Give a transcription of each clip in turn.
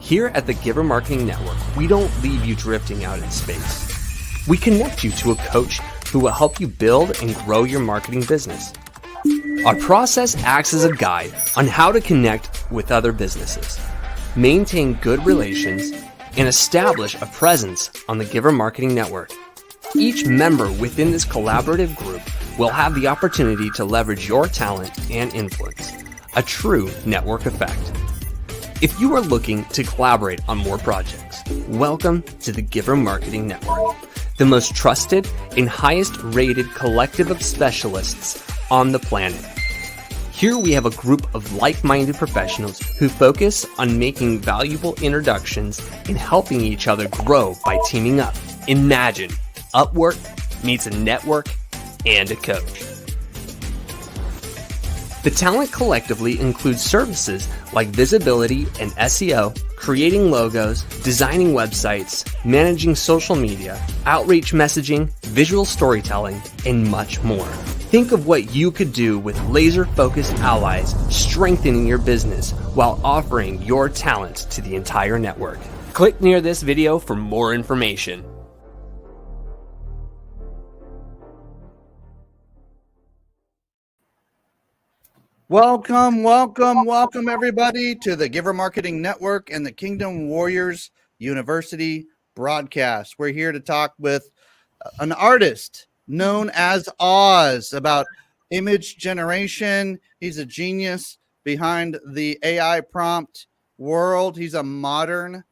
Here at the Giver Marketing Network, we don't leave you drifting out in space. We connect you to a coach who will help you build and grow your marketing business. Our process acts as a guide on how to connect with other businesses, maintain good relations, and establish a presence on the Giver Marketing Network. Each member within this collaborative group will have the opportunity to leverage your talent and influence, a true network effect. If you are looking to collaborate on more projects, welcome to the Giver Marketing Network, the most trusted and highest rated collective of specialists on the planet. Here we have a group of like-minded professionals who focus on making valuable introductions and helping each other grow by teaming up. Imagine Upwork meets a network and a coach. The talent collectively includes services like visibility and SEO, creating logos, designing websites, managing social media, outreach messaging, visual storytelling, and much more. Think of what you could do with laser-focused allies strengthening your business while offering your talent to the entire network. Click near this video for more information. Welcome everybody to the Giver Marketing Network and the Kingdom Warriors University broadcast. We're here to talk with an artist known as Oz about image generation. He's a genius behind the AI prompt world. He's a modern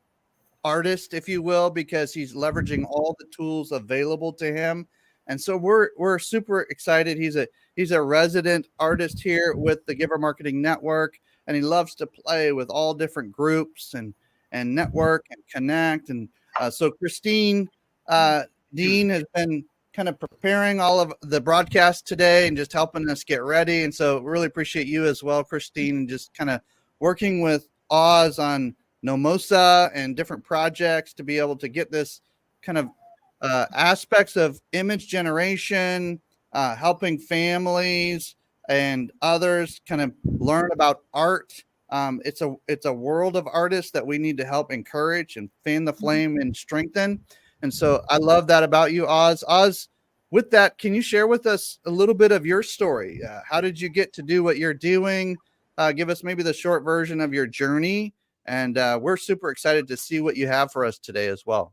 artist, if you will, because he's leveraging all the tools available to him. And so we're super excited. He's a resident artist here with the Giver Marketing Network, and he loves to play with all different groups and network and connect. And so Christine Deane has been kind of preparing all of the broadcast today and just helping us get ready. And so really appreciate you as well, Christine, and just kind of working with Oz on Nomosa and different projects to be able to get this kind of aspects of image generation, helping families and others kind of learn about art. It's a world of artists that we need to help encourage and fan the flame and strengthen. And so I love that about you, Oz. Oz, with that, can you share with us a little bit of your story? How did you get to do what you're doing? Give us maybe the short version of your journey. And we're super excited to see what you have for us today as well.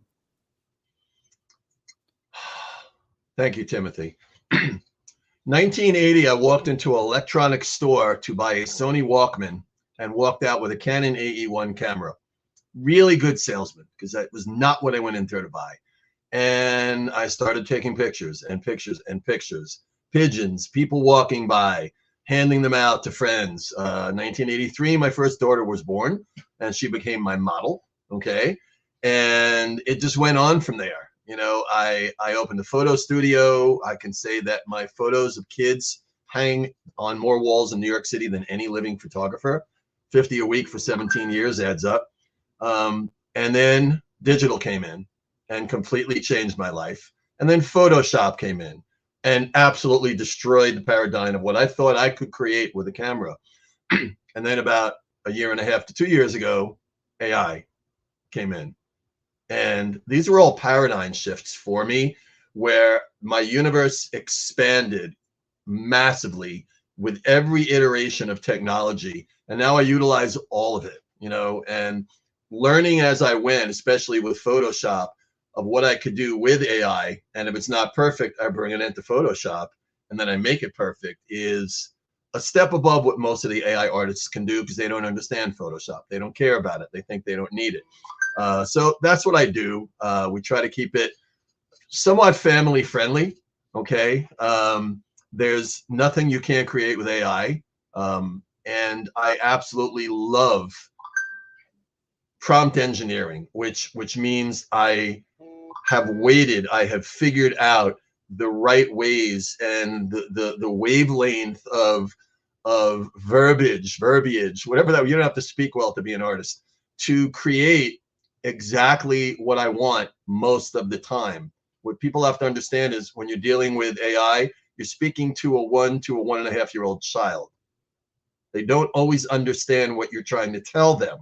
Thank you, Timothy. 1980, I walked into an electronics store to buy a Sony Walkman and walked out with a Canon AE1 camera. Really good salesman, because that was not what I went in there to buy. And I started taking pictures and pictures and pictures. Pigeons, people walking by, handing them out to friends. 1983, my first daughter was born, and she became my model, okay? And it just went on from there. You know, I opened a photo studio. I can say that my photos of kids hang on more walls in New York City than any living photographer. 50 a week for 17 years adds up. And then digital came in and completely changed my life. And then Photoshop came in and absolutely destroyed the paradigm of what I thought I could create with a camera. And then about a year and a half to 2 years ago, AI came in. And these were all paradigm shifts for me, where my universe expanded massively with every iteration of technology. And now I utilize all of it, you know, and learning as I went, especially with Photoshop, of what I could do with AI. And if it's not perfect, I bring it into Photoshop and then I make it perfect, is a step above what most of the AI artists can do, because they don't understand Photoshop. They don't care about it. They think they don't need it. So that's what I do. We try to keep it somewhat family friendly. Okay. There's nothing you can't create with AI. And I absolutely love prompt engineering, which means I have figured out the right ways and the wavelength of verbiage, whatever that, you don't have to speak well to be an artist, to create exactly what I want most of the time. What people have to understand is when you're dealing with AI, you're speaking to a 1 to a 1.5-year-old child. They don't always understand what you're trying to tell them.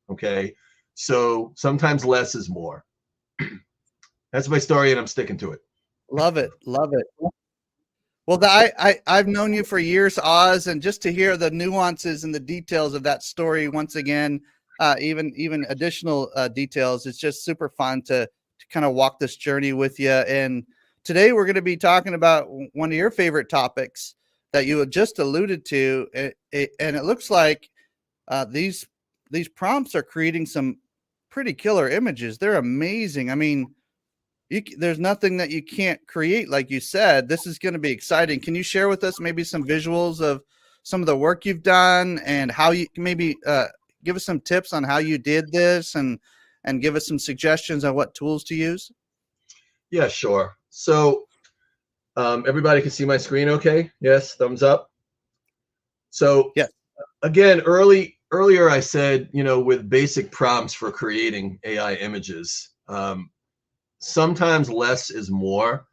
Okay. So sometimes less is more. That's my story, and I'm sticking to it. Love it. Love it. Well, I've known you for years, Oz, and just to hear the nuances and the details of that story once again, even additional details, it's just super fun to kind of walk this journey with you. And today we're going to be talking about one of your favorite topics that you had just alluded to, and it looks like these prompts are creating some pretty killer images. They're amazing. I mean, there's nothing that you can't create, like you said. This is going to be exciting. Can you share with us maybe some visuals of some of the work you've done and how you maybe give us some tips on how you did this, and give us some suggestions on what tools to use? Yeah, sure. So everybody can see my screen okay? Yes, thumbs up. So Yes. Again, earlier I said, with basic prompts for creating AI images, sometimes less is more.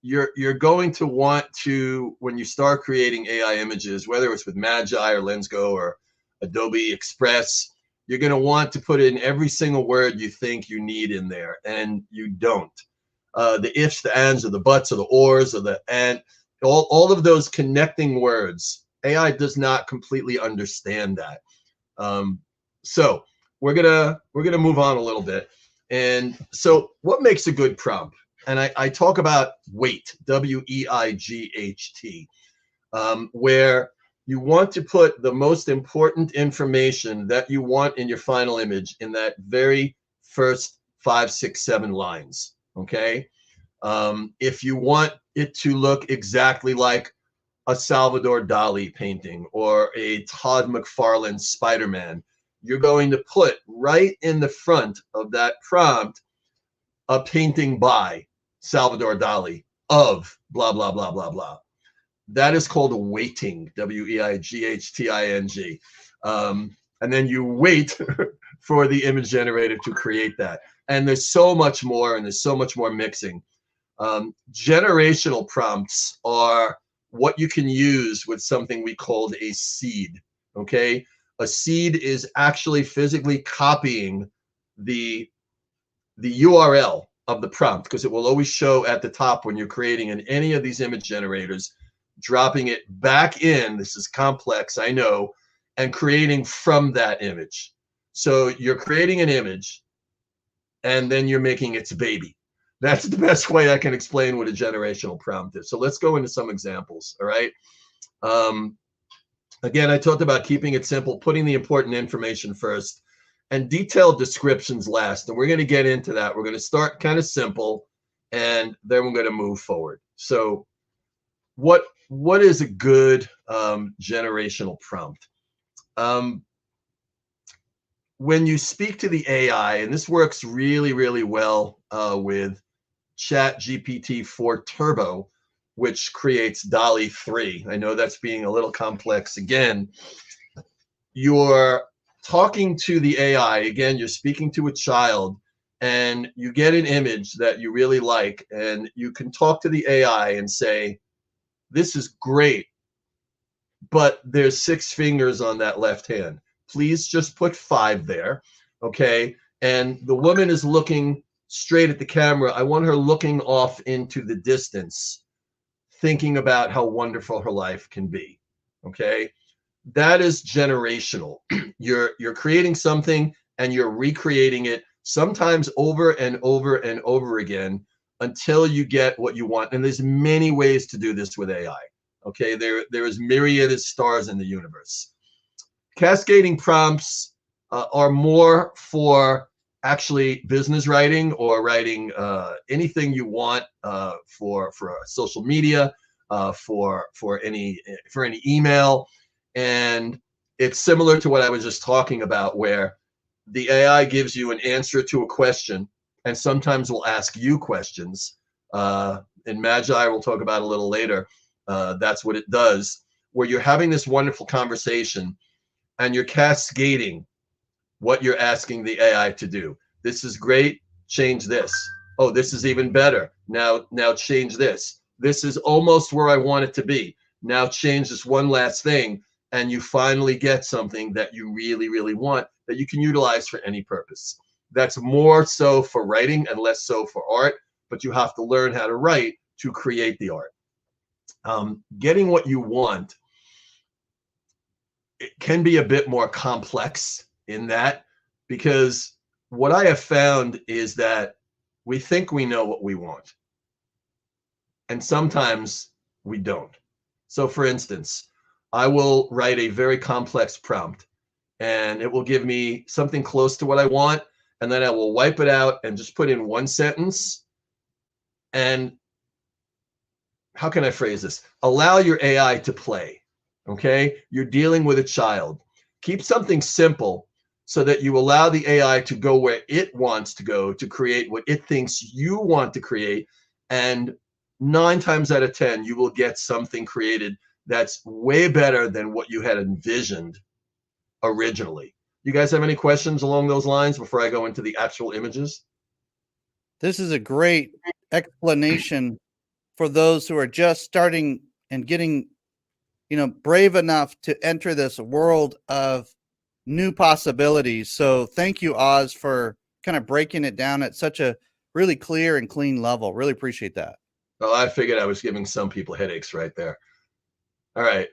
You're going to want to, when you start creating AI images, whether it's with Magi or LensGo or Adobe Express, you're going to want to put in every single word you think you need in there, and you don't. The ifs, the ands, or the buts, or the ors, or the and, all of those connecting words, AI does not completely understand that. So we're gonna move on a little bit. And so what makes a good prompt? And I talk about weight, WEIGHT, where you want to put the most important information that you want in your final image in that very first 5, 6, 7 lines. Okay. If you want it to look exactly like a Salvador Dali painting or a Todd McFarlane Spider-Man, you're going to put right in the front of that prompt a painting by Salvador Dali of blah, blah, blah, blah, blah. That is called weighting, WEIGHTING. And then you wait for the image generator to create that. And there's so much more, and there's so much more mixing. Generational prompts are what you can use with something we called a seed. Okay, a seed is actually physically copying the URL of the prompt, because it will always show at the top when you're creating in any of these image generators, dropping it back in. This is complex, I know, and creating from that image. So you're creating an image, and then you're making its baby. That's the best way I can explain what a generational prompt is. So let's go into some examples. All right. Again, I talked about keeping it simple, putting the important information first, and detailed descriptions last. And we're going to get into that. We're going to start kind of simple, and then we're going to move forward. So what is a good generational prompt? When you speak to the AI, and this works really, really well with ChatGPT-4 Turbo, which creates DALL-E 3. I know that's being a little complex. Again, you're talking to the AI. Again, you're speaking to a child, and you get an image that you really like, and you can talk to the AI and say, this is great, but there's 6 fingers on that left hand. Please just put 5 there, okay? And the woman is looking straight at the camera. I want her looking off into the distance, thinking about how wonderful her life can be, okay? That is generational. You're creating something, and you're recreating it, sometimes over and over and over again, until you get what you want. And there's many ways to do this with AI, okay? There is myriad of stars in the universe. Cascading prompts are more for actually business writing, or writing anything you want for social media, for any email. And it's similar to what I was just talking about, where the AI gives you an answer to a question, and sometimes will ask you questions. In Magi, we'll talk about a little later, that's what it does, where you're having this wonderful conversation, and you're cascading what you're asking the AI to do. This is great, change this. Oh, this is even better. Now change this. This is almost where I want it to be. Now change this one last thing, and you finally get something that you really, really want, that you can utilize for any purpose. That's more so for writing and less so for art, but you have to learn how to write to create the art. Getting what you want, it can be a bit more complex in that, because what I have found is that we think we know what we want, and sometimes we don't. So for instance, I will write a very complex prompt and it will give me something close to what I want, and then I will wipe it out and just put in one sentence. And how can I phrase this? Allow your AI to play, okay? You're dealing with a child. Keep something simple so that you allow the AI to go where it wants to go to create what it thinks you want to create. And 9 times out of 10, you will get something created that's way better than what you had envisioned originally. You guys have any questions along those lines before I go into the actual images? This is a great explanation for those who are just starting and getting, brave enough to enter this world of new possibilities. So thank you, Oz, for kind of breaking it down at such a really clear and clean level. Really appreciate that. Well, I figured I was giving some people headaches right there. All right.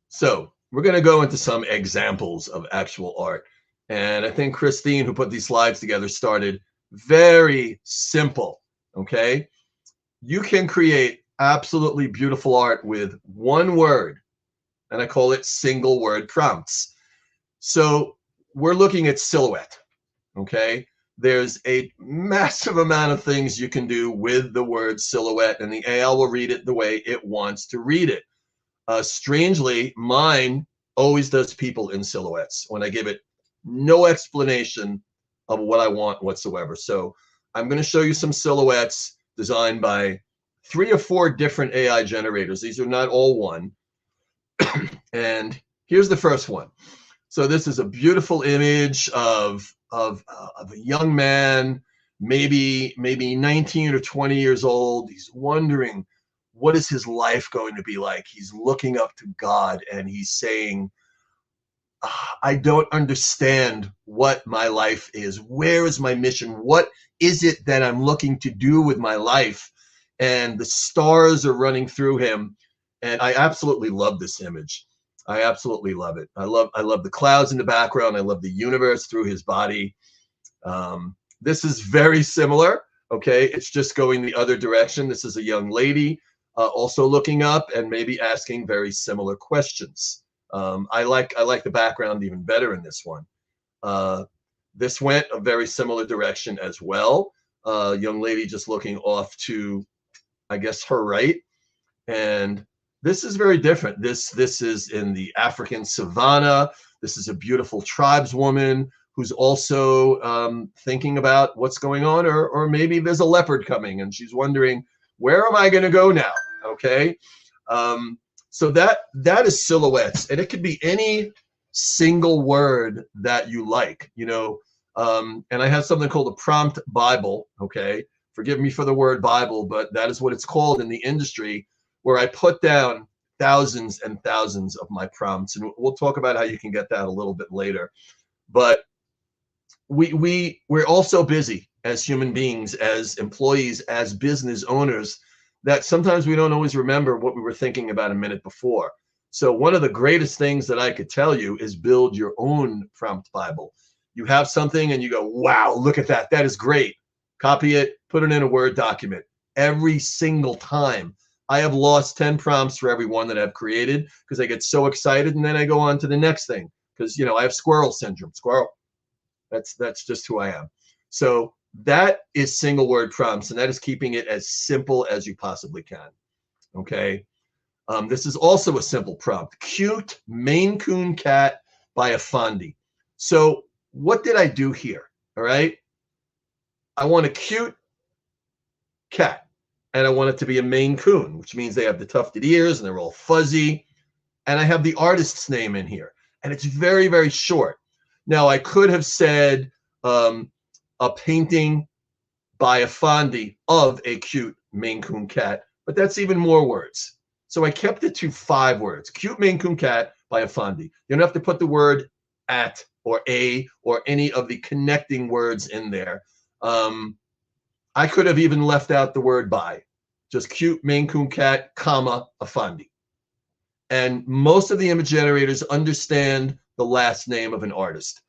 So we're going to go into some examples of actual art. And I think Christine, who put these slides together, started very simple. Okay. You can create absolutely beautiful art with one word, and I call it single word prompts. So we're looking at silhouette. Okay. There's a massive amount of things you can do with the word silhouette, and the AI will read it the way it wants to read it. Strangely, mine always does people in silhouettes when I give it no explanation of what I want whatsoever. So I'm going to show you some silhouettes designed by 3 or 4 different AI generators. These are not all one. And here's the first one. So this is a beautiful image of a young man, maybe 19 or 20 years old. He's wondering, what is his life going to be like? He's looking up to God and he's saying, I don't understand what my life is. Where is my mission? What is it that I'm looking to do with my life? And the stars are running through him. And I absolutely love this image. I absolutely love it. I love the clouds in the background. I love the universe through his body. This is very similar. Okay, it's just going the other direction. This is a young lady also looking up and maybe asking very similar questions. I like the background even better in this one. This went a very similar direction as well. Young lady just looking off to, I guess, her right. And this is very different. This is in the African savannah. This is a beautiful tribeswoman who's also thinking about what's going on, or maybe there's a leopard coming and she's wondering, where am I going to go now? Okay. So that is silhouettes, and it could be any single word that you like, and I have something called a prompt Bible. Okay. Forgive me for the word Bible, but that is what it's called in the industry, where I put down thousands and thousands of my prompts. And we'll talk about how you can get that a little bit later. But we're also busy as human beings, as employees, as business owners, that sometimes we don't always remember what we were thinking about a minute before. So one of the greatest things that I could tell you is build your own prompt Bible. You have something and you go, wow, look at that. That is great. Copy it, put it in a Word document. Every single time, I have lost 10 prompts for every one that I've created because I get so excited, and then I go on to the next thing because, I have squirrel syndrome. Squirrel. That's just who I am. So that is single word prompts, and that is keeping it as simple as you possibly can. Okay. This is also a simple prompt. Cute Maine Coon cat by Afandi. So what did I do here? All right. I want a cute cat, and I want it to be a Maine Coon, which means they have the tufted ears and they're all fuzzy. And I have the artist's name in here, and it's very, very short. Now, I could have said a painting by Afandi of a cute Maine Coon cat, but that's even more words. So I kept it to 5 words. Cute Maine Coon cat by Afandi. You don't have to put the word at or a or any of the connecting words in there. I could have even left out the word by, just cute Maine Coon cat, comma, Afandi. And most of the image generators understand the last name of an artist.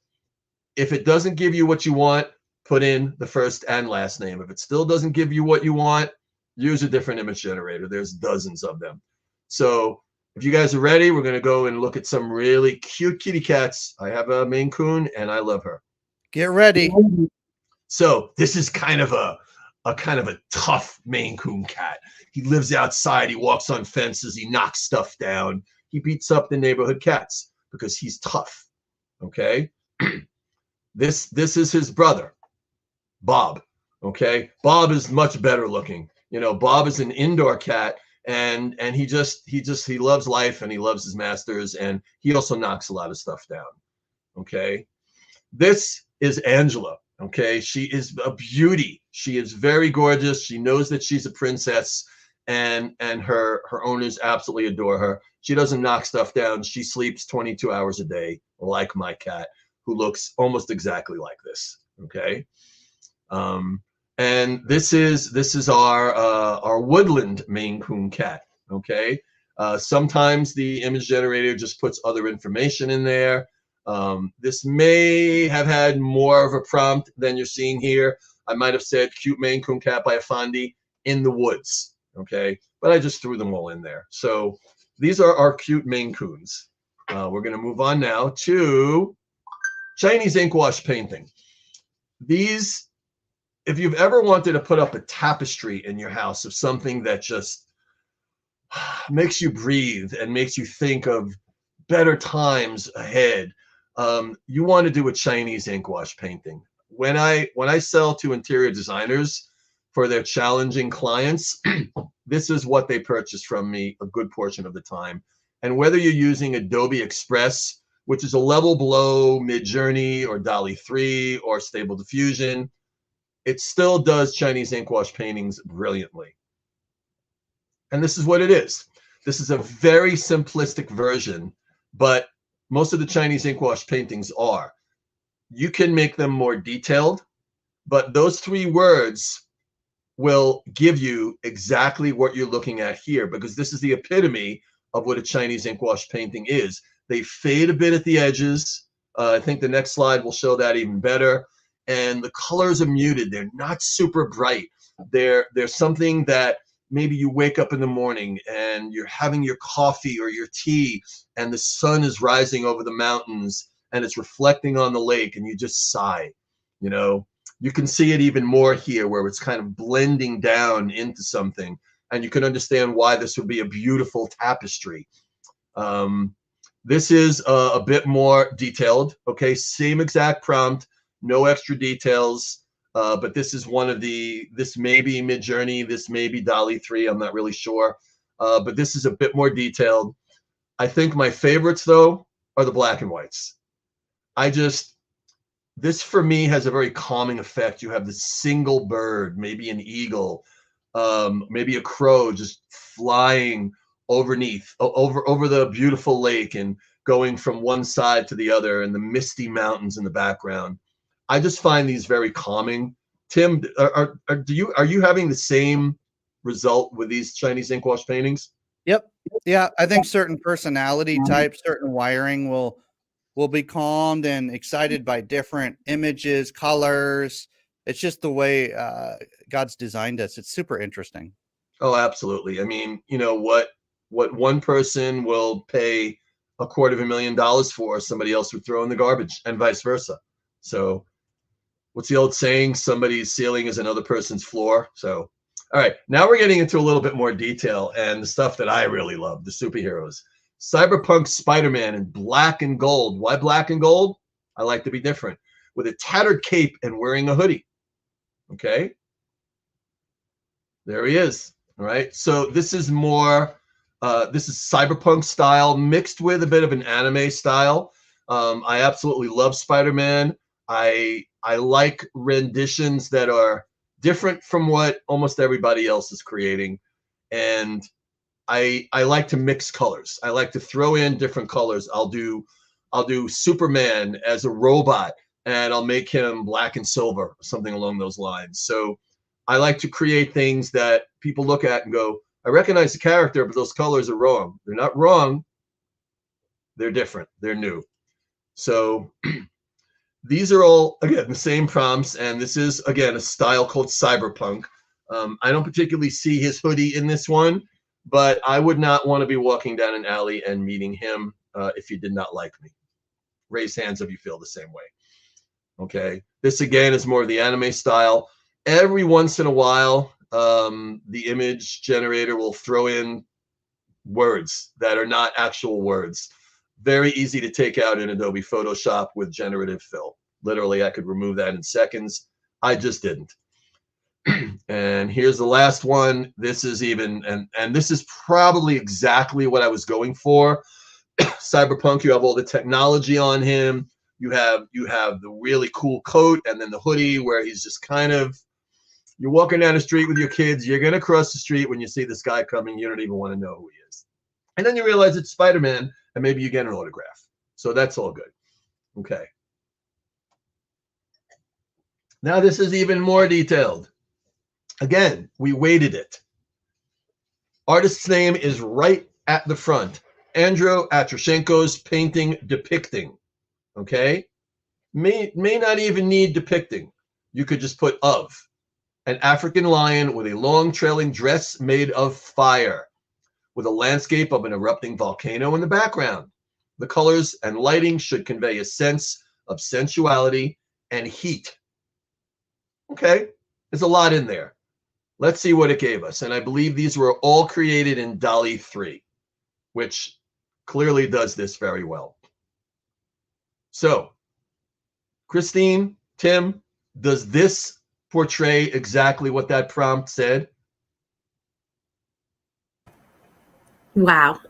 If it doesn't give you what you want, put in the first and last name. If it still doesn't give you what you want, use a different image generator. There's dozens of them. So if you guys are ready, we're going to go and look at some really cute kitty cats. I have a Maine Coon and I love her. Get ready. So this is kind of a tough Maine Coon cat. He lives outside. He walks on fences. He knocks stuff down. He beats up the neighborhood cats because he's tough. Okay. This is his brother, Bob. Okay. Bob is much better looking. You know, Bob is an indoor cat, and he loves life and he loves his masters, and he also knocks a lot of stuff down. Okay. This is Angela. Okay. She is a beauty. She is very gorgeous. She knows that she's a princess, and her owners absolutely adore her. She doesn't knock stuff down. She sleeps 22 hours a day, like my cat, who looks almost exactly like this. Okay. And this is our woodland Maine Coon cat. Okay. Sometimes the image generator just puts other information in there. This may have had more of a prompt than you're seeing here. I might have said cute Maine Coon cat by Afandi in the woods. Okay. But I just threw them all in there. So these are our cute Maine Coons. We're going to move on now to Chinese ink wash painting. These, if you've ever wanted to put up a tapestry in your house of something that just makes you breathe and makes you think of better times ahead, you want to do a Chinese ink wash painting. When I sell to interior designers for their challenging clients, this is what they purchase from me a good portion of the time. And whether you're using Adobe Express, which is a level below Midjourney or DALL-E 3 or Stable Diffusion, it still does Chinese ink wash paintings brilliantly. And this is what it is. This is a very simplistic version, but most of the Chinese ink wash paintings are. You can make them more detailed, but those 3 words will give you exactly what you're looking at here, because this is the epitome of what a Chinese ink wash painting is. They fade a bit at the edges. I think the next slide will show that even better. And the colors are muted. They're not super bright. They're something that maybe you wake up in the morning and you're having your coffee or your tea, and the sun is rising over the mountains and it's reflecting on the lake, and you just sigh. You know, you can see it even more here where it's kind of blending down into something, and you can understand why this would be a beautiful tapestry. This is a bit more detailed. Okay, same exact prompt, no extra details, but this is one of this may be Midjourney, this may be DALL-E 3, I'm not really sure, but this is a bit more detailed. I think my favorites, though, are the black and whites. This for me has a very calming effect. You have this single bird, maybe an eagle, maybe a crow just flying over the beautiful lake and going from one side to the other, and the misty mountains in the background. I just find these very calming. Tim, are you having the same result with these Chinese ink wash paintings? Yep. Yeah, I think certain personality types, certain wiring will be calmed and excited by different images, colors. It's just the way God's designed us. It's super interesting. Oh, absolutely. I mean, you know what one person will pay $250,000 for, somebody else would throw in the garbage, and vice versa. So what's the old saying? Somebody's ceiling is another person's floor. So, all right, now we're getting into a little bit more detail and the stuff that I really love, the superheroes. Cyberpunk Spider-Man in black and gold. Why black and gold? I like to be different. With a tattered cape and wearing a hoodie. Okay. There he is. All right. So this is more, this is cyberpunk style mixed with a bit of an anime style. I absolutely love Spider-Man. I like renditions that are different from what almost everybody else is creating. And I like to mix colors. I like to throw in different colors. I'll do I'll do Superman as a robot, and I'll make him black and silver, something along those lines. So I like to create things that people look at and go, I recognize the character, but those colors are wrong. They're not wrong. They're different. They're new. So these are all, again, the same prompts. And this is, again, a style called cyberpunk. I don't particularly see his hoodie in this one, but I would not want to be walking down an alley and meeting him if he did not like me. Raise hands if you feel the same way. Okay. This, again, is more of the anime style. Every once in a while, the image generator will throw in words that are not actual words. Very easy to take out in Adobe Photoshop with generative fill. Literally, I could remove that in seconds. I just didn't. And here's the last one. This is even, and this is probably exactly what I was going for. Cyberpunk, you have all the technology on him. You have the really cool coat and then the hoodie where he's just kind of, you're walking down the street with your kids. You're going to cross the street when you see this guy coming. You don't even want to know who he is. And then you realize it's Spider-Man and maybe you get an autograph. So that's all good. Okay. Now this is even more detailed. Again, we weighted it. Artist's name is right at the front. Andrew Atrashenko's painting depicting. Okay? May not even need depicting. You could just put of. An African lion with a long trailing dress made of fire, with a landscape of an erupting volcano in the background. The colors and lighting should convey a sense of sensuality and heat. Okay, there's a lot in there. Let's see what it gave us. And I believe these were all created in DALL-E 3, which clearly does this very well. So, Christine, Tim, does this portray exactly what that prompt said? Wow.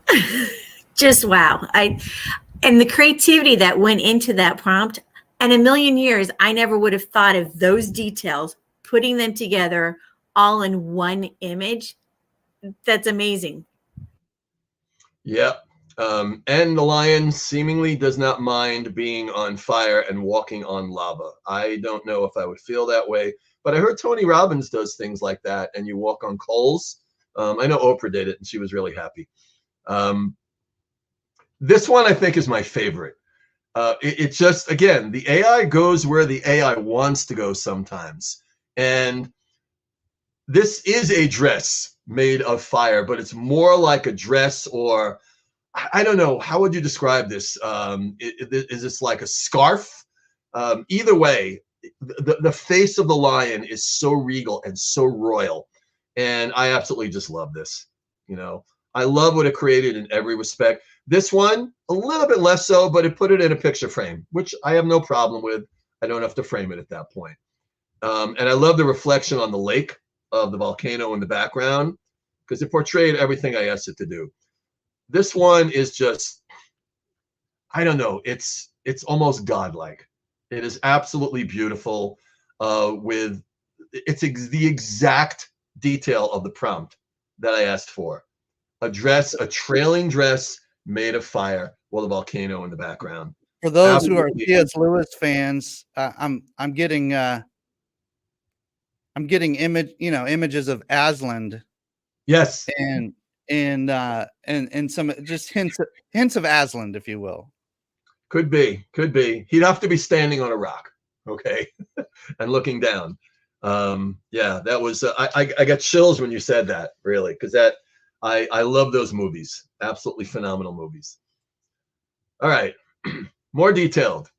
Just wow. And the creativity that went into that prompt, and a million years, I never would have thought of those details, putting them together all in one image. That's amazing. Yeah. And the lion seemingly does not mind being on fire and walking on lava. I don't know if I would feel that way, but I heard Tony Robbins does things like that, and you walk on coals. I know Oprah did it, and she was really happy. This one I think is my favorite. It just, again, the AI goes where the AI wants to go sometimes. And this is a dress made of fire, but it's more like a dress, or I don't know, how would you describe this? Is this like a scarf? Either way, the face of the lion is so regal and so royal. And I absolutely just love this. You know, I love what it created in every respect. This one, a little bit less so, but it put it in a picture frame, which I have no problem with. I don't have to frame it at that point. And I love the reflection on the lake of the volcano in the background, because it portrayed everything I asked it to do. This one is just, I don't know, it's almost godlike. It is absolutely beautiful. The exact detail of the prompt that I asked for. A dress, a trailing dress made of fire with a volcano in the background. For those Absolutely. who are C.S. Lewis fans, I'm getting images of Aslan. Yes. And some just hints of Aslan, if you will. Could be. He'd have to be standing on a rock, okay, and looking down. Yeah, that was. I got chills when you said that, really, because I love those movies. Absolutely phenomenal movies. All right, more detailed.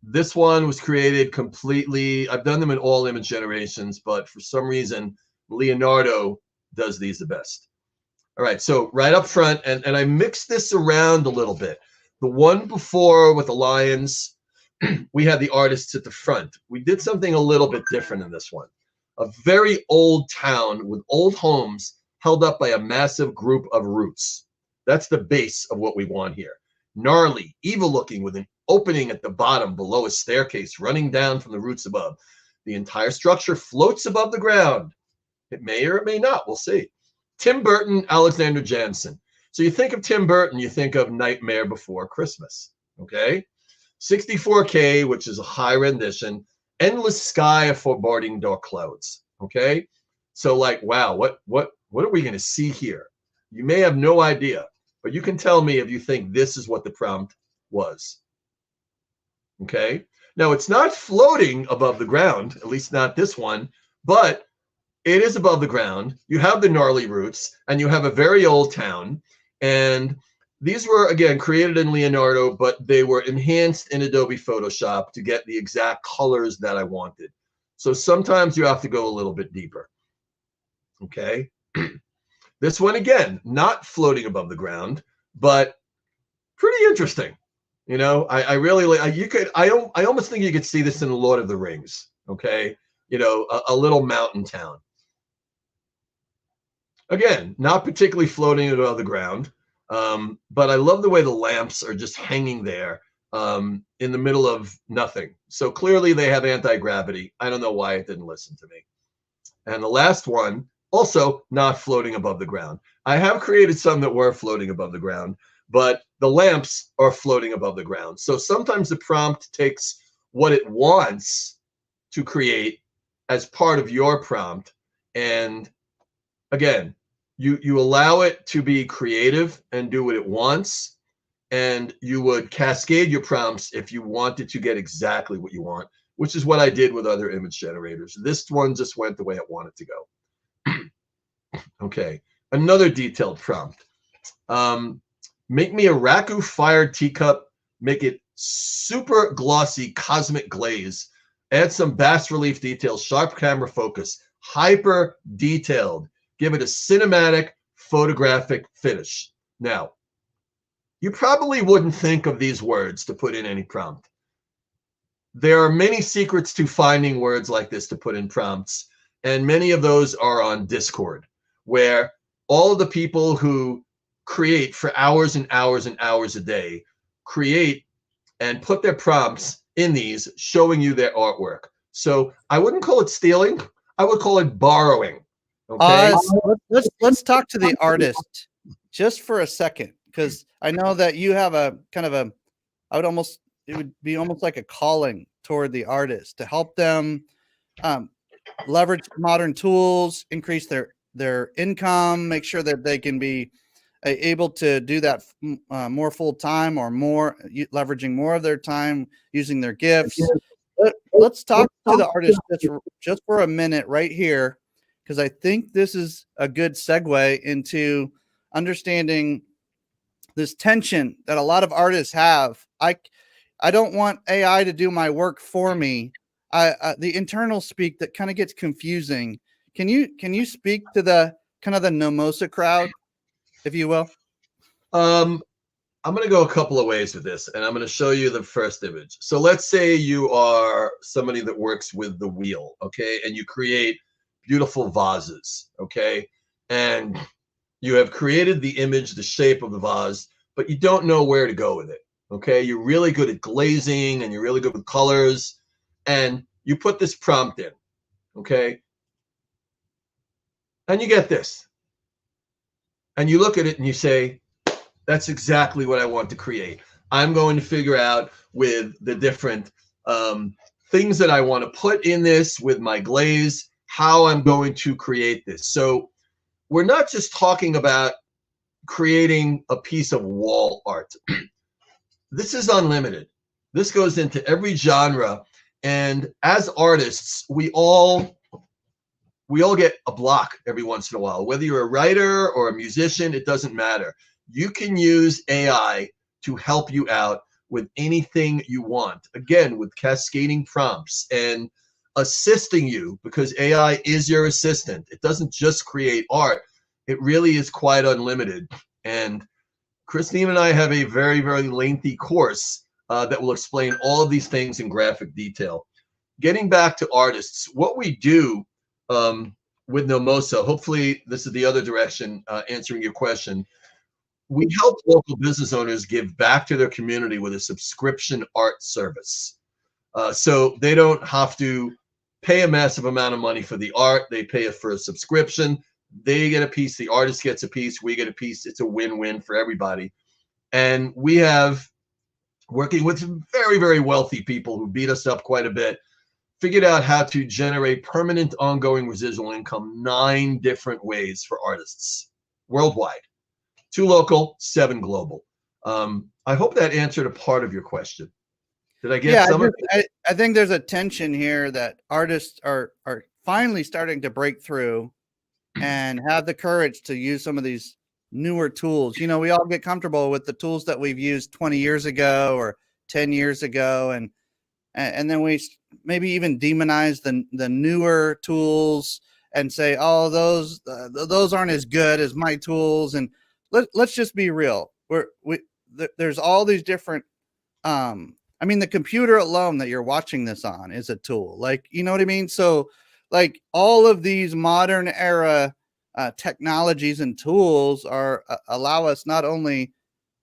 This one was created completely. I've done them in all image generations, but for some reason, Leonardo does these the best. All right, so right up front, and I mixed this around a little bit. The one before with the lions, we had the artists at the front. We did something a little bit different in this one. A very old town with old homes held up by a massive group of roots. That's the base of what we want here. Gnarly, evil looking, with an opening at the bottom below a staircase running down from the roots above. The entire structure floats above the ground. It may or it may not. We'll see. Tim Burton, Alexander Jansen. So you think of Tim Burton, you think of Nightmare Before Christmas. Okay. 64K, which is a high rendition, endless sky of foreboding dark clouds. Okay. So like, wow, what are we going to see here? You may have no idea, but you can tell me if you think this is what the prompt was. Okay. Now it's not floating above the ground, at least not this one, but it is above the ground. You have the gnarly roots and you have a very old town. And these were, again, created in Leonardo, but they were enhanced in Adobe Photoshop to get the exact colors that I wanted. So sometimes you have to go a little bit deeper. Okay. This one, again, not floating above the ground, but pretty interesting. You know, I really like, I almost think you could see this in the Lord of the Rings. Okay. You know, a little mountain town. Again, not particularly floating above the ground, but I love the way the lamps are just hanging there in the middle of nothing. So clearly they have anti-gravity. I don't know why it didn't listen to me. And the last one, also not floating above the ground. I have created some that were floating above the ground, but the lamps are floating above the ground. So sometimes the prompt takes what it wants to create as part of your prompt. And again, you allow it to be creative and do what it wants, and you would cascade your prompts if you wanted to get exactly what you want, which is what I did with other image generators. This one just went the way it wanted to go. Okay, another detailed prompt. Make me a raku fired teacup, make it super glossy cosmic glaze, add some bas relief details, sharp camera focus, hyper detailed. Give it a cinematic photographic finish. Now, you probably wouldn't think of these words to put in any prompt. There are many secrets to finding words like this to put in prompts, and many of those are on Discord, where all of the people who create for hours and hours and hours a day create and put their prompts in these, showing you their artwork. So I wouldn't call it stealing. I would call it borrowing. Okay. Let's talk to the artist just for a second, because I know that you have a kind of it would be almost like a calling toward the artist to help them leverage modern tools, increase their income, make sure that they can be able to do that more full time, or more leveraging more of their time using their gifts. Let's talk to the artist just for a minute right here, because I think this is a good segue into understanding this tension that a lot of artists have. I don't want AI to do my work for me. The internal speak that kind of gets confusing. Can you speak to the kind of the Nomosa crowd, if you will? I'm going to go a couple of ways with this, and I'm going to show you the first image. So let's say you are somebody that works with the wheel, okay, and you create beautiful vases, okay, and you have created the image, the shape of the vase, but you don't know where to go with it, okay? You're really good at glazing, and you're really good with colors, and you put this prompt in, okay, and you get this, and you look at it and you say, that's exactly what I want to create. I'm going to figure out with the different things that I want to put in this with my glaze, how I'm going to create this. So we're not just talking about creating a piece of wall art. This is unlimited. This goes into every genre. And as artists, we all get a block every once in a while. Whether you're a writer or a musician, it doesn't matter. You can use AI to help you out with anything you want. Again, with cascading prompts and assisting you, because AI is your assistant. It doesn't just create art. It really is quite unlimited. And Christine and I have a very, very lengthy course that will explain all of these things in graphic detail. Getting back to artists, what we do with Nomosa, hopefully this is the other direction answering your question. We help local business owners give back to their community with a subscription art service. So they don't have to pay a massive amount of money for the art. They pay it for a subscription. They get a piece. The artist gets a piece. We get a piece. It's a win-win for everybody. And we have working with some very, very wealthy people who beat us up quite a bit, figured out how to generate permanent ongoing residual income 9 different ways for artists worldwide. 2 local, 7 global. I hope that answered a part of your question. Did I get some of it? I think there's a tension here that artists are finally starting to break through and have the courage to use some of these newer tools. You know, we all get comfortable with the tools that we've used 20 years ago or 10 years ago, and then we maybe even demonize the newer tools and say, oh, those aren't as good as my tools. And let's just be real. There's all these different I mean, the computer alone that you're watching this on is a tool. Like, you know what I mean? So like all of these modern era technologies and tools allow us not only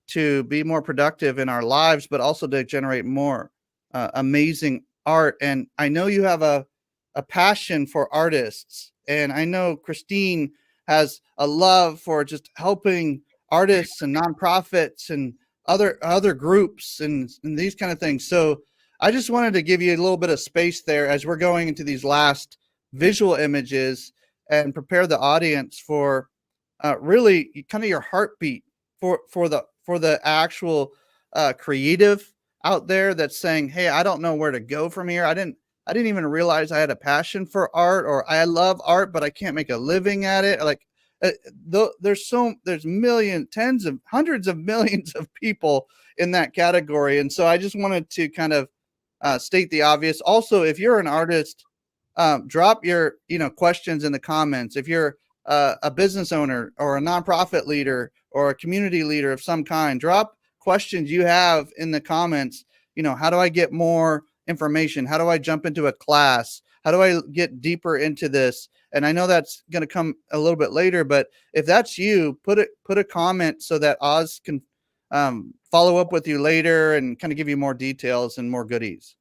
to be more productive in our lives, but also to generate more amazing art. And I know you have a passion for artists, and I know Christine has a love for just helping artists and nonprofits and other groups and these kind of things. So I just wanted to give you a little bit of space there as we're going into these last visual images and prepare the audience for really kind of your heartbeat for the actual creative out there that's saying, hey, I don't know where to go from here. I didn't even realize I had a passion for art, or I love art, but I can't make a living at it. Like there's millions, tens of hundreds of millions of people in that category. And so I just wanted to kind of state the obvious. Also, if you're an artist, drop your questions in the comments. If you're a business owner or a nonprofit leader or a community leader of some kind, drop questions you have in the comments. How do I get more information? How do I jump into a class? How do I get deeper into this? And I know that's going to come a little bit later, but if that's you, put a comment so that Oz can follow up with you later and kind of give you more details and more goodies.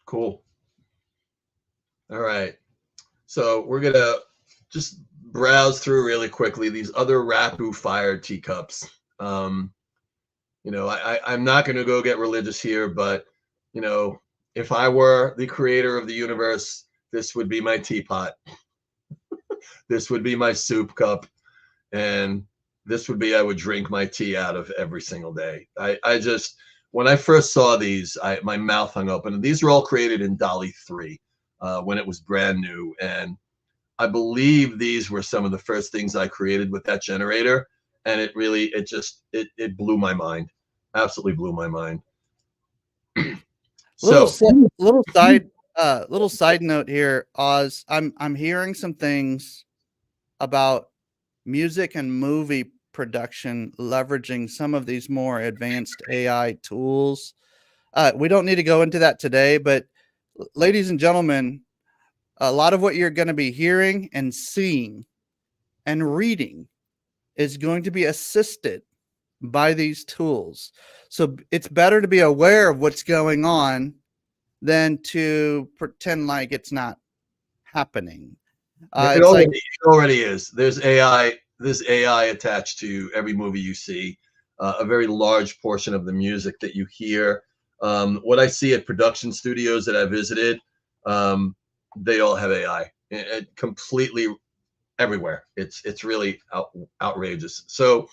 Cool. All right. So we're going to just browse through really quickly these other Rapu fired teacups. I'm not going to go get religious here, but if I were the creator of the universe, this would be my teapot. This would be my soup cup. And this would be, I would drink my tea out of every single day. When I first saw these, my mouth hung open. And these were all created in DALL-E 3 when it was brand new. And I believe these were some of the first things I created with that generator. And it blew my mind. Absolutely blew my mind. Little side note here, Oz. I'm hearing some things about music and movie production leveraging some of these more advanced AI tools. We don't need to go into that today, but ladies and gentlemen, a lot of what you're going to be hearing and seeing and reading is going to be assisted by these tools. So it's better to be aware of what's going on than to pretend like it's not happening. It already is. There's AI attached to every movie you see, a very large portion of the music that you hear. What I see at production studios that I visited, they all have AI completely everywhere. It's really outrageous. So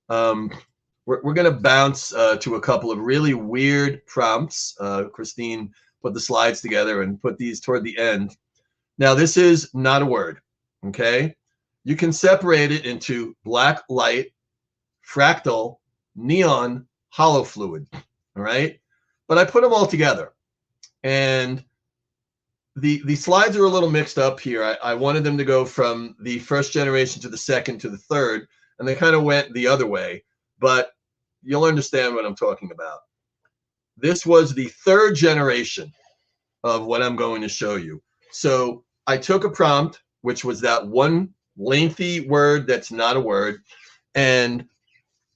we're going to bounce to a couple of really weird prompts. Christine put the slides together and put these toward the end. Now, this is not a word, okay? You can separate it into black light, fractal, neon, hollow fluid, all right? But I put them all together. And the slides are a little mixed up here. I wanted them to go from the first generation to the second to the third, and they kind of went the other way. But you'll understand what I'm talking about. This was the third generation of what I'm going to show you. So I took a prompt, which was that one lengthy word that's not a word, and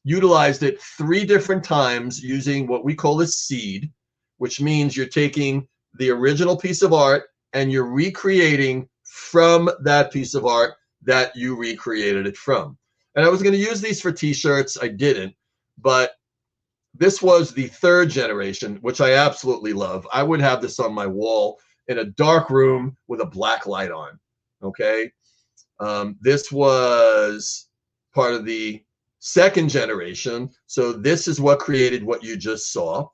utilized it 3 different times using what we call a seed, which means you're taking the original piece of art and you're recreating from that piece of art that you recreated it from. And I was going to use these for t-shirts. I didn't, but this was the third generation, which I absolutely love. I would have this on my wall in a dark room with a black light on. Okay. This was part of the second generation. So this is what created what you just saw.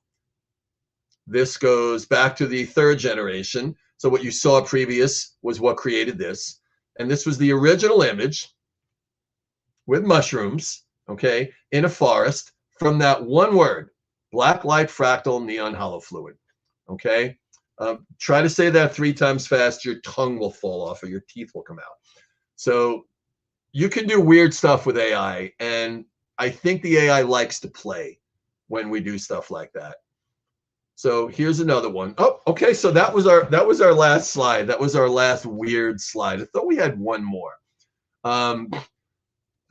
This goes back to the third generation. So what you saw previous was what created this. And this was the original image with mushrooms, okay, in a forest from that one word, black light fractal neon hollow fluid, okay? Try to say that 3 times fast, your tongue will fall off or your teeth will come out. So you can do weird stuff with AI, and I think the AI likes to play when we do stuff like that. So here's another one. Oh, okay. So that was our last slide. That was our last weird slide. I thought we had one more.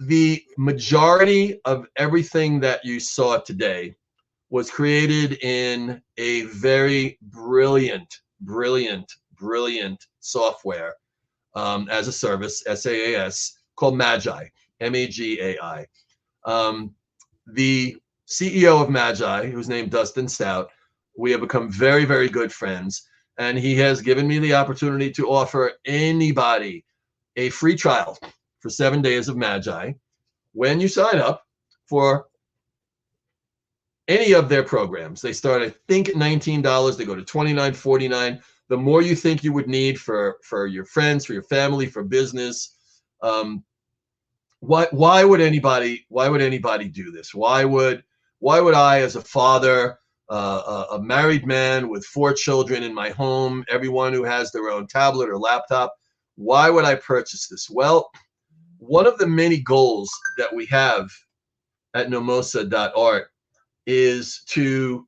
The majority of everything that you saw today was created in a very brilliant software as a service, SaaS, called Magi, Magai. The CEO of Magi, who's named Dustin Stout, we have become very, very good friends. And he has given me the opportunity to offer anybody a free trial for 7 days of Magi when you sign up for any of their programs. They start, I think, at $19. They go to $29.49. The more you think you would need for your friends, for your family, for business. Why would anybody do this? Why would I, as a father, a married man with 4 children in my home, everyone who has their own tablet or laptop, why would I purchase this? Well, one of the many goals that we have at nomosa.art is to,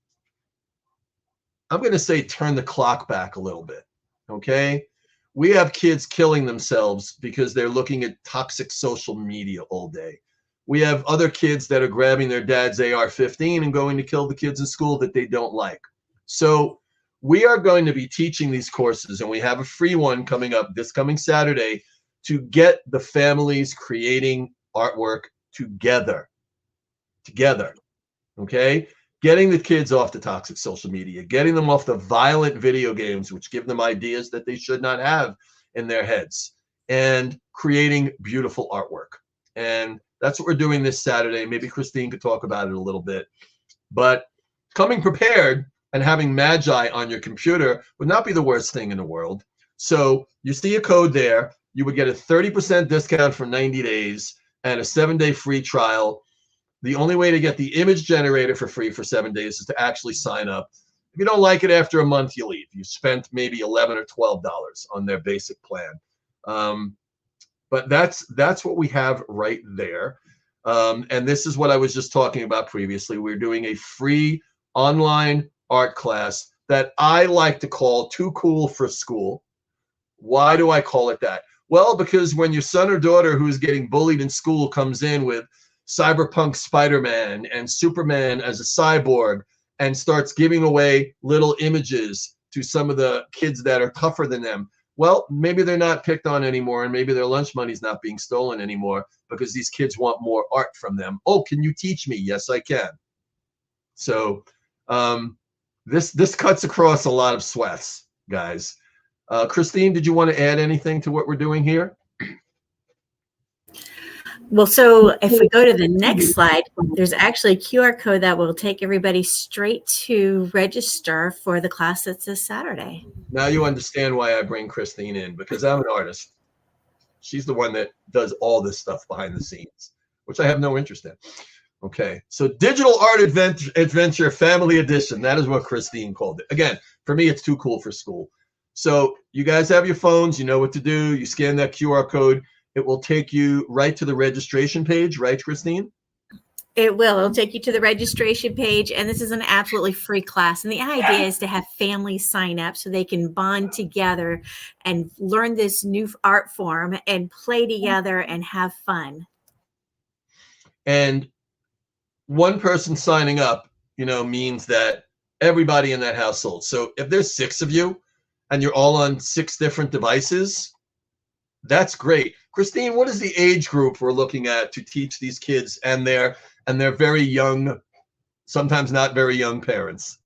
I'm going to say, turn the clock back a little bit. Okay. We have kids killing themselves because they're looking at toxic social media all day. We have other kids that are grabbing their dad's AR-15 and going to kill the kids in school that they don't like. So we are going to be teaching these courses, and we have a free one coming up this coming Saturday to get the families creating artwork together. Okay? Getting the kids off the toxic social media, getting them off the violent video games, which give them ideas that they should not have in their heads, and creating beautiful artwork. And that's what we're doing this Saturday. Maybe Christine could talk about it a little bit. But coming prepared and having Magi on your computer would not be the worst thing in the world. So you see a code there. You would get a 30% discount for 90 days and a 7-day free trial. The only way to get the image generator for free for 7 days is to actually sign up. If you don't like it after a month, you leave. You spent maybe $11 or $12 on their basic plan. But that's what we have right there. And this is what I was just talking about previously. We're doing a free online art class that I like to call Too Cool for School. Why do I call it that? Well, because when your son or daughter who's getting bullied in school comes in with cyberpunk Spider-Man and Superman as a cyborg and starts giving away little images to some of the kids that are tougher than them, well, maybe they're not picked on anymore, and maybe their lunch money's not being stolen anymore because these kids want more art from them. Oh, can you teach me? Yes, I can. So this cuts across a lot of sweats, guys. Christine, did you want to add anything to what we're doing here? Well, so if we go to the next slide, there's actually a QR code that will take everybody straight to register for the class that's this Saturday. Now you understand why I bring Christine in, because I'm an artist. She's the one that does all this stuff behind the scenes, which I have no interest in. Okay, so Digital Art Adventure Family Edition. That is what Christine called it. Again, for me, it's Too Cool for School. So you guys have your phones. You know what to do. You scan that QR code. It will take you right to the registration page, right, Christine? It will. It'll take you to the registration page, and this is an absolutely free class. And the idea is to have families sign up so they can bond together and learn this new art form and play together and have fun. And one person signing up, means that everybody in that household. So if there's 6 of you and you're all on 6 different devices, that's great. Christine, what is the age group we're looking at to teach these kids and their very young, sometimes not very young parents?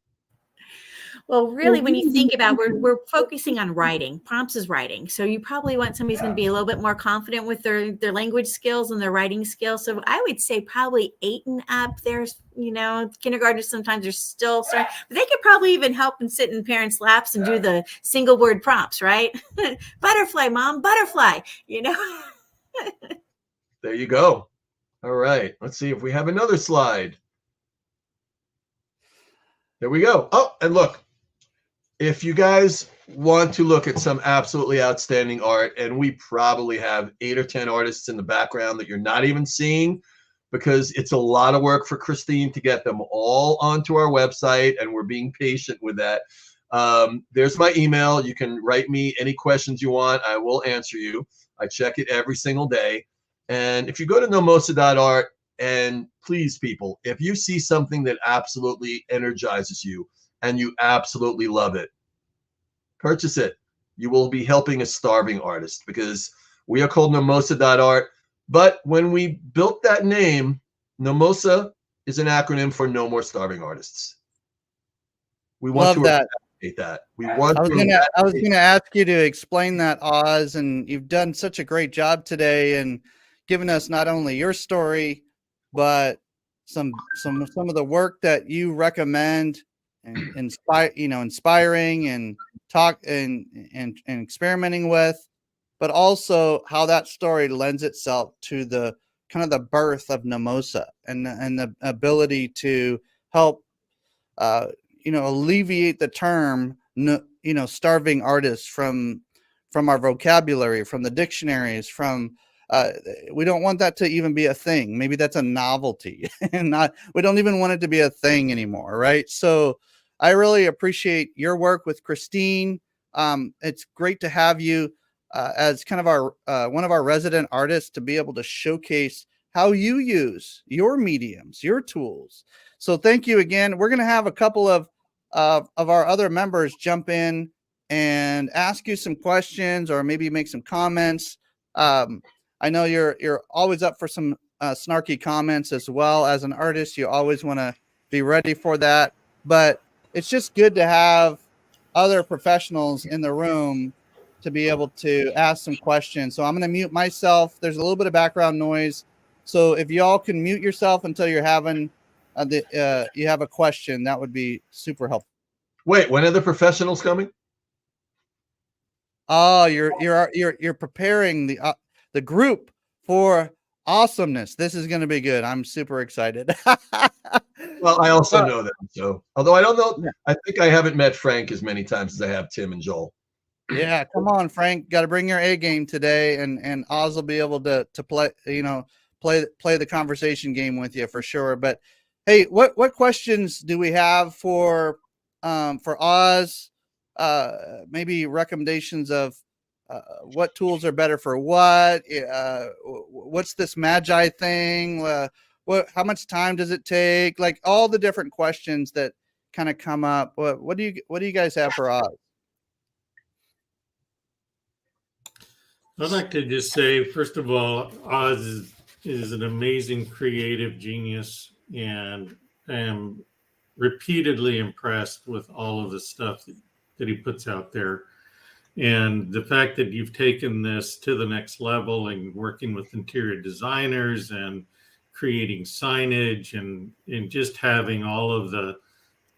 Well, really, when you think about, we're focusing on writing. Prompts is writing. So you probably want somebody who's going to be a little bit more confident with their language skills and their writing skills. So I would say probably 8 and up. There's, kindergartners sometimes are still starting, but they could probably even help and sit in parents' laps and do the single word prompts, right? Butterfly, mom, butterfly, There you go. All right. Let's see if we have another slide. There we go. Oh, and look. If you guys want to look at some absolutely outstanding art, and we probably have 8 or 10 artists in the background that you're not even seeing, because it's a lot of work for Christine to get them all onto our website, and we're being patient with that. There's my email. You can write me any questions you want. I will answer you. I check it every single day. And if you go to nomosa.art, and please, people, if you see something that absolutely energizes you, and you absolutely love it, purchase it. You will be helping a starving artist, because we are called Nomosa.art. But when we built that name, Nomosa is an acronym for No More Starving Artists. We want to eradicate that. I was gonna ask you to explain that, Oz, and you've done such a great job today and given us not only your story, but some of the work that you recommend and inspiring and talk and experimenting with, but also how that story lends itself to the kind of the birth of Nomosa and the ability to help alleviate the term starving artists from our vocabulary, from the dictionaries, from we don't want that to even be a thing. Maybe that's a novelty and we don't even want it to be a thing anymore, right? So I really appreciate your work with Christine. It's great to have you as kind of our one of our resident artists to be able to showcase how you use your mediums, your tools. So thank you again. We're going to have a couple of our other members jump in and ask you some questions or maybe make some comments. I know you're always up for some snarky comments as well. As an artist, you always want to be ready for that. But it's just good to have other professionals in the room to be able to ask some questions. So I'm going to mute myself. There's a little bit of background noise. So if y'all can mute yourself until you're having you have a question, that would be super helpful. Wait, when are the professionals coming? Oh, you're preparing the group for awesomeness. This is going to be good. I'm super excited. Well, I also know them. So, although I don't know, I think I haven't met Frank as many times as I have Tim and Joel. Yeah, come on, Frank. Got to bring your A game today, and Oz will be able to play. Play the conversation game with you for sure. But hey, what questions do we have for Oz? Maybe recommendations of what tools are better for what? What's this Magi thing? How much time does it take? Like all the different questions that kind of come up. What do you guys have for Oz? I'd like to just say, first of all, Oz is an amazing creative genius, and I am repeatedly impressed with all of the stuff that he puts out there. And the fact that you've taken this to the next level and working with interior designers and creating signage and just having all of the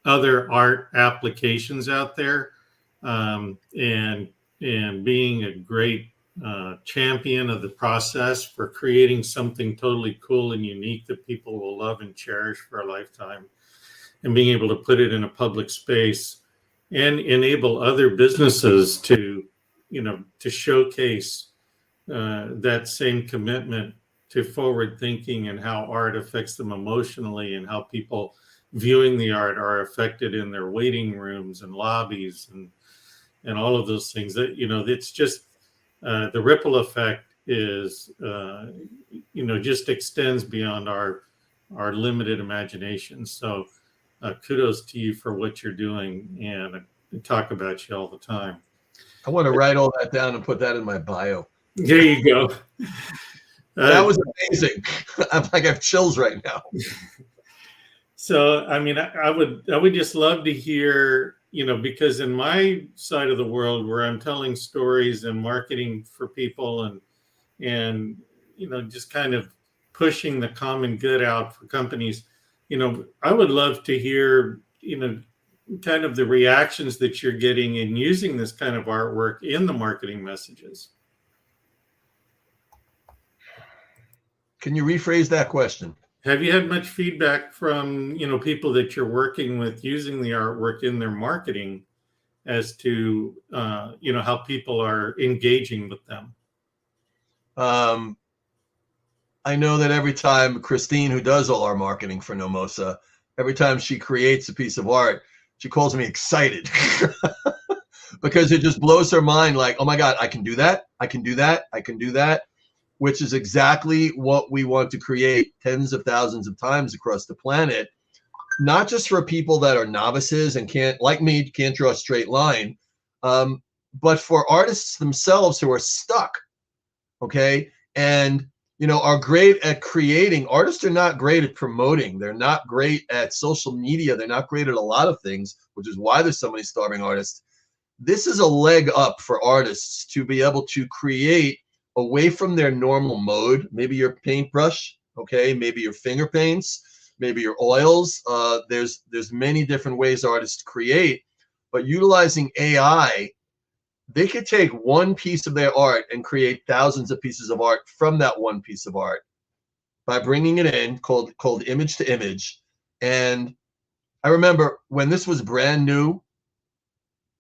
other art applications out there, and being a great champion of the process for creating something totally cool and unique that people will love and cherish for a lifetime, and being able to put it in a public space and enable other businesses to showcase that same commitment to forward thinking and how art affects them emotionally, and how people viewing the art are affected in their waiting rooms and lobbies and all of those things. That it's just the ripple effect is just extends beyond our limited imagination. So kudos to you for what you're doing, and I talk about you all the time. I want to write all that down and put that in my bio. There you go. That was amazing. I'm like, I have chills right now. So, I mean, I would just love to hear, because in my side of the world where I'm telling stories and marketing for people and just kind of pushing the common good out for companies, I would love to hear, kind of the reactions that you're getting in using this kind of artwork in the marketing messages. Can you rephrase that question? Have you had much feedback from, people that you're working with using the artwork in their marketing as to, how people are engaging with them? I know that every time Christine, who does all our marketing for Nomosa, every time she creates a piece of art, she calls me excited because it just blows her mind. Like, oh my God, I can do that. I can do that. I can do that. Which is exactly what we want to create tens of thousands of times across the planet, not just for people that are novices and can't, like me, can't draw a straight line, but for artists themselves who are stuck, okay? And, are great at creating. Artists are not great at promoting. They're not great at social media. They're not great at a lot of things, which is why there's so many starving artists. This is a leg up for artists to be able to create away from their normal mode, maybe your paintbrush, okay, maybe your finger paints, maybe your oils. There's many different ways artists create, but utilizing AI, they could take one piece of their art and create thousands of pieces of art from that one piece of art by bringing it in, called image to image. And I remember when this was brand new,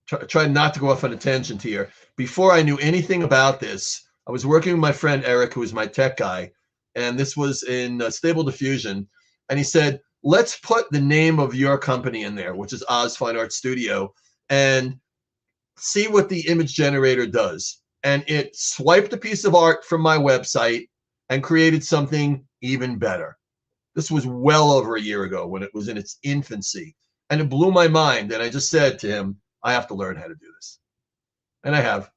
try not to go off on a tangent here. Before I knew anything about this, I was working with my friend Eric, who was my tech guy, and this was in Stable Diffusion. And he said, let's put the name of your company in there, which is Oz Fine Art Studio, and see what the image generator does. And it swiped a piece of art from my website and created something even better. This was well over a year ago when it was in its infancy. And it blew my mind. And I just said to him, I have to learn how to do this. And I have.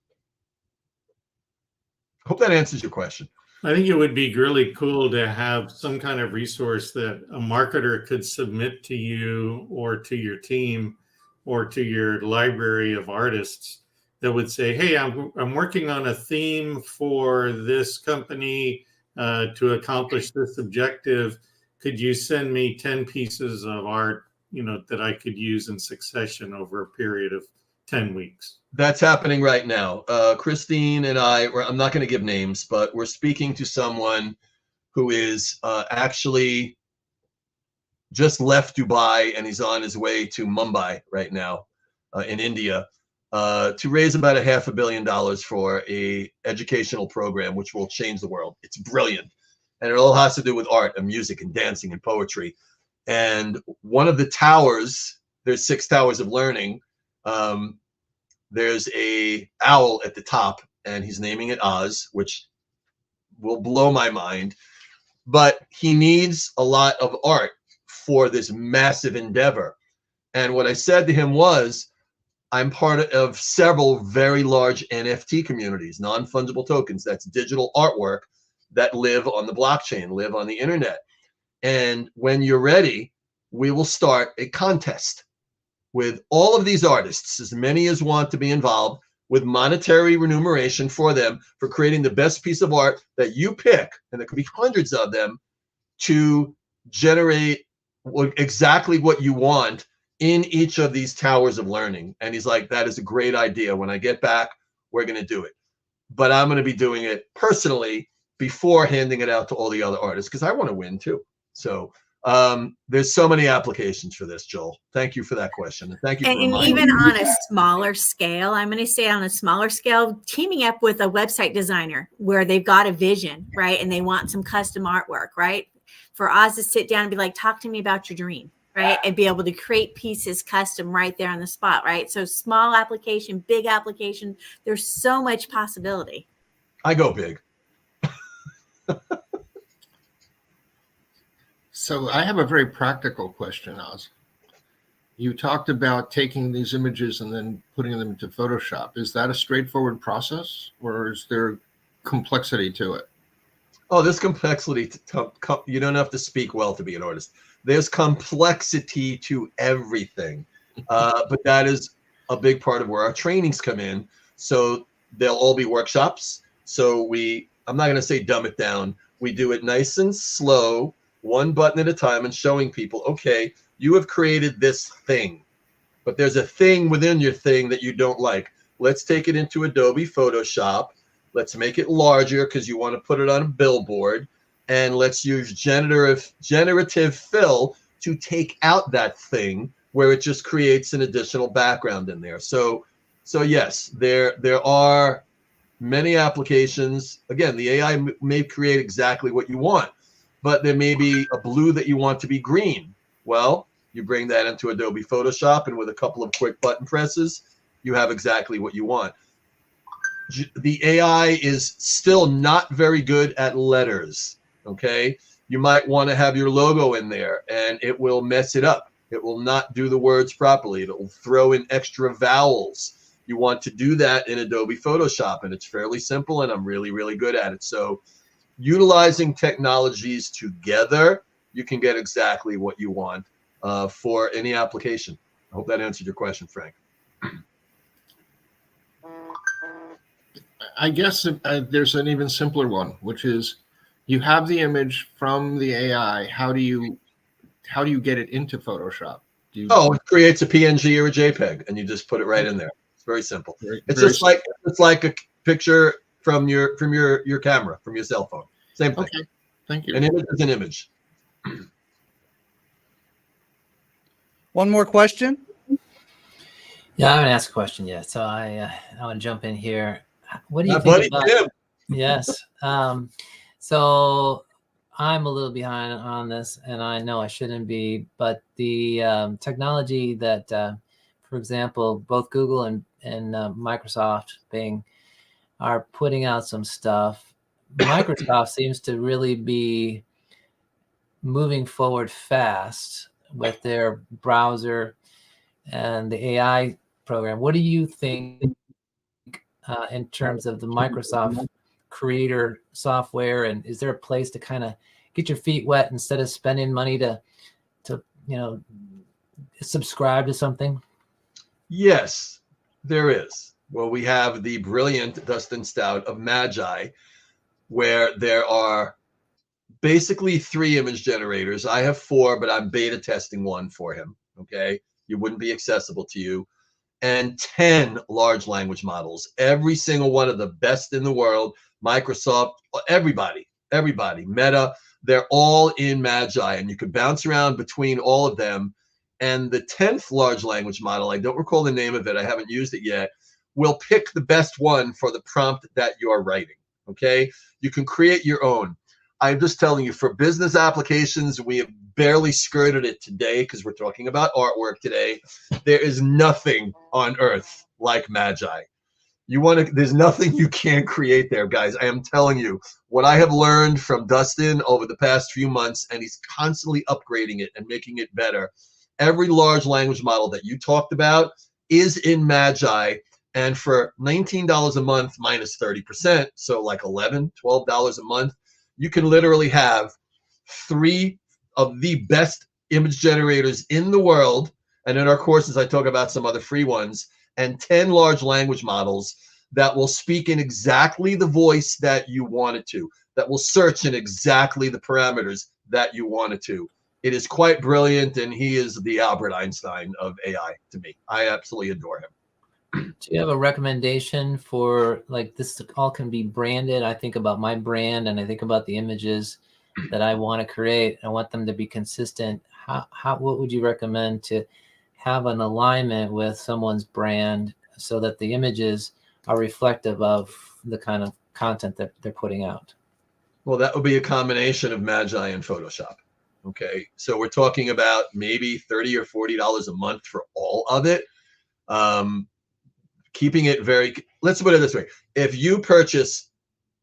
Hope that answers your question. I think it would be really cool to have some kind of resource that a marketer could submit to you or to your team or to your library of artists that would say, hey, I'm working on a theme for this company to accomplish this objective. Could you send me 10 pieces of art, that I could use in succession over a period of 10 weeks? That's happening right now. Christine and I'm not going to give names, but we're speaking to someone who is actually just left Dubai, and he's on his way to Mumbai right now in India to raise about $500 million for a educational program which will change the world. It's brilliant. And it all has to do with art and music and dancing and poetry. And one of the towers, there's 6 towers of learning. There's a owl at the top, and he's naming it Oz, which will blow my mind. But he needs a lot of art for this massive endeavor. And what I said to him was, I'm part of several very large NFT communities, non-fungible tokens. That's digital artwork that live on the blockchain, live on the internet. And when you're ready, we will start a contest with all of these artists, as many as want to be involved, with monetary remuneration for them for creating the best piece of art that you pick, and there could be hundreds of them, to generate exactly what you want in each of these towers of learning. And he's like, that is a great idea. When I get back, we're going to do it. But I'm going to be doing it personally before handing it out to all the other artists, because I want to win too. So there's so many applications for this, Joel. Thank you for that question. And thank you. And even on a smaller scale, I'm going to say on a smaller scale, teaming up with a website designer where they've got a vision, right? And they want some custom artwork, right? For Oz to sit down and be like, talk to me about your dream, right? And be able to create pieces custom right there on the spot, right? So small application, big application, there's so much possibility. I go big. So I have a very practical question, Oz. You talked about taking these images and then putting them into Photoshop. Is that a straightforward process, or is there complexity to it? Oh, there's complexity. You don't have to speak well to be an artist. There's complexity to everything. But that is a big part of where our trainings come in. So they'll all be workshops. So I'm not going to say dumb it down. We do it nice and slow, one button at a time, and showing people, okay, you have created this thing, but there's a thing within your thing that you don't like. Let's take it into Adobe Photoshop. Let's make it larger because you want to put it on a billboard. And let's use generative fill to take out that thing where it just creates an additional background in there. So yes, there are many applications. Again, the AI may create exactly what you want, but there may be a blue that you want to be green. Well, you bring that into Adobe Photoshop, and with a couple of quick button presses, you have exactly what you want. The AI is still not very good at letters, okay? You might want to have your logo in there, and it will mess it up. It will not do the words properly. It will throw in extra vowels. You want to do that in Adobe Photoshop, and it's fairly simple, and I'm really, really good at it. So utilizing technologies together, you can get exactly what you want for any application. I hope that answered your question, Frank. I guess there's an even simpler one, which is you have the image from the AI. How do you get it into Photoshop? It creates a PNG or a JPEG, and you just put it right in there. It's very simple. It's like a picture from your camera, from your cell phone. Same thing. Okay, thank you. An image is an image. One more question. Yeah, I haven't asked a question yet, so I want to jump in here. What do you My think buddy about? Tim. Yes. So I'm a little behind on this, and I know I shouldn't be, but the technology that, for example, both Google and Microsoft, Bing, are putting out some stuff. Microsoft seems to really be moving forward fast with their browser and the AI program. What do you think in terms of the Microsoft creator software, and is there a place to kind of get your feet wet instead of spending money to subscribe to something? Yes, there is. Well, we have the brilliant Dustin Stout of Magi, where there are basically 3 image generators. I have 4, but I'm beta testing one for him. Okay, it wouldn't be accessible to you. And 10 large language models, every single one of the best in the world. Microsoft, everybody, Meta, they're all in Magi, and you can bounce around between all of them. And the 10th large language model, I don't recall the name of it, I haven't used it yet, will pick the best one for the prompt that you are writing. Okay, you can create your own. I'm just telling you, for business applications, we have barely skirted it today because we're talking about artwork today. There is nothing on earth like Magi. There's nothing you can't create there, guys. I am telling you what I have learned from Dustin over the past few months, and he's constantly upgrading it and making it better. Every large language model that you talked about is in Magi, and for $19 a month minus 30%, so like $11, $12 a month, you can literally have 3 of the best image generators in the world. And in our courses, I talk about some other free ones, and 10 large language models that will speak in exactly the voice that you want it to, that will search in exactly the parameters that you want it to. It is quite brilliant, and he is the Albert Einstein of AI to me. I absolutely adore him. Do you have a recommendation for, like, this all can be branded? I think about my brand, and I think about the images that I want to create. I want them to be consistent. What would you recommend to have an alignment with someone's brand so that the images are reflective of the kind of content that they're putting out? Well, that would be a combination of Magi and Photoshop. Okay, so we're talking about maybe $30 or $40 a month for all of it. Keeping it very, let's put it this way. If you purchase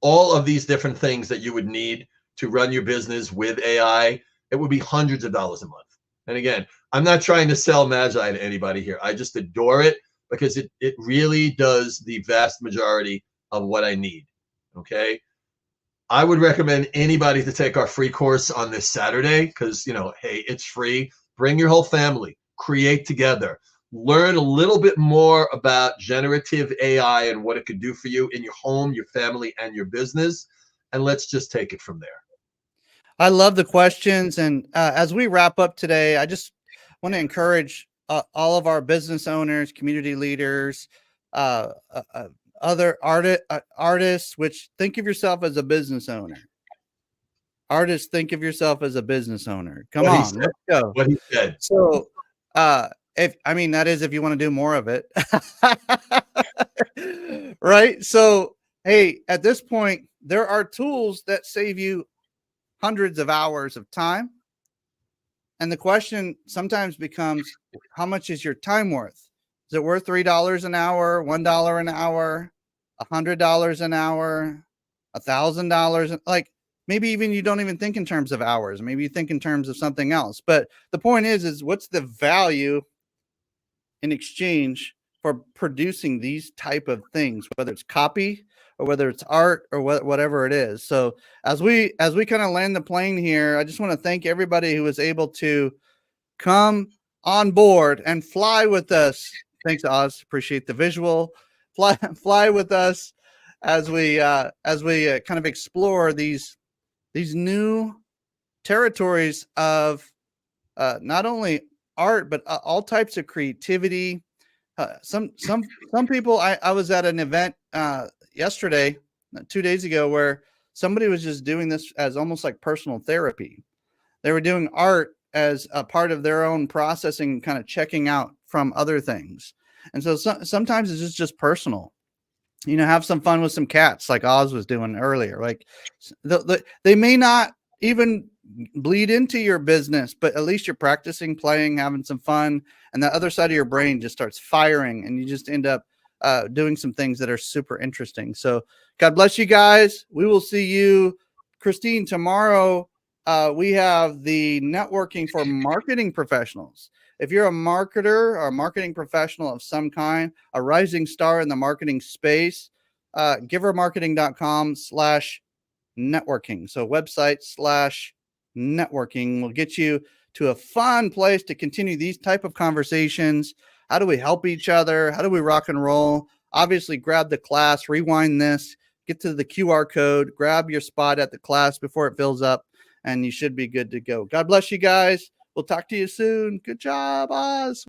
all of these different things that you would need to run your business with AI, it would be hundreds of dollars a month. And again, I'm not trying to sell Magi to anybody here. I just adore it because it really does the vast majority of what I need. Okay. I would recommend anybody to take our free course on this Saturday because, hey, it's free. Bring your whole family, create together, learn a little bit more about generative AI and what it could do for you in your home, your family, and your business. And let's just take it from there. I love the questions. And as we wrap up today, I just want to encourage all of our business owners, community leaders, other artists, which think of yourself as a business owner. Artists, think of yourself as a business owner. Come on, let's go. What he said. So, that is if you want to do more of it, right? So, hey, at this point, there are tools that save you hundreds of hours of time. And the question sometimes becomes, how much is your time worth? Is it worth $3 an hour, $1 an hour, $100 an hour, $1,000? Like maybe even you don't even think in terms of hours. Maybe you think in terms of something else. But the point is what's the value in exchange for producing these type of things, whether it's copy or whether it's art or whatever it is. So as we kind of land the plane here, I just want to thank everybody who was able to come on board and fly with us. Thanks, Oz. Appreciate the visual. Fly with us as we kind of explore these new territories of not only art but all types of creativity. Some people. I was at an event yesterday, 2 days ago, where somebody was just doing this as almost like personal therapy. They were doing art as a part of their own processing, kind of checking out from other things. And so sometimes it's just personal. Have some fun with some cats like Oz was doing earlier. Like they may not even bleed into your business, but at least you're practicing, playing, having some fun, and the other side of your brain just starts firing and you just end up doing some things that are super interesting. So God bless you guys. We will see you, Christine, tomorrow. We have the networking for marketing professionals. If you're a marketer or a marketing professional of some kind, a rising star in the marketing space, givermarketing.com/networking. So website/networking will get you to a fun place to continue these type of conversations. How do we help each other? How do we rock and roll? Obviously, grab the class, rewind this, get to the QR code, grab your spot at the class before it fills up, and you should be good to go. God bless you guys. We'll talk to you soon. Good job, Oz.